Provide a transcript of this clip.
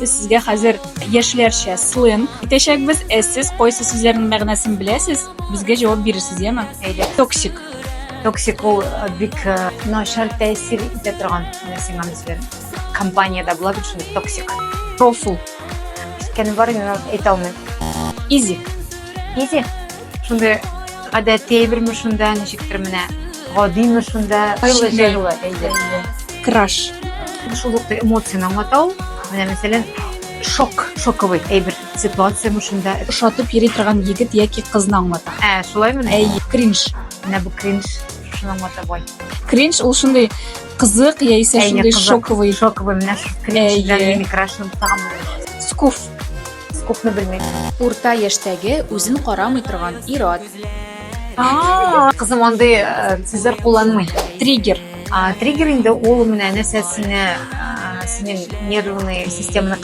Biz sizga hozir yoshlarcha slang aytashak biz. Siz qaysi so'zlarning ma'nosini bilasiz? Bizga javob berasiz, ya'ni. Toksik. Toksik ул бик начар тәэсир итә торган нәрсәгә мисәл компаниядә була бит шундый токсик. Proful. Ишеткән бар инде әйтә алмыйм. Easy. Изи. Шундый гадәти әйберме шунда ничектер менә гадиме шунда җайлы әйбер. Crush. Шул ук эмоцияны аңлатау. Менә мәсәлән шоковый әйбер ситуация шунда. Ошатып йөри торган егет яки кызны аңлата. Шулаймы? Cringe. Менә бу кринж шуны аңлата бай. Cringe ул шундый кызык яисә шундый шоковый. Шоковый менә кринж белән микрашын тагын. Скуф. Скупны белмәйм. Урта яшьтәге үзен карамый торган ир-ат. Кызым андый сүзләр кулланмый. Триггер. Триггер инде ул менә нәрсәсенә синең нервный системаны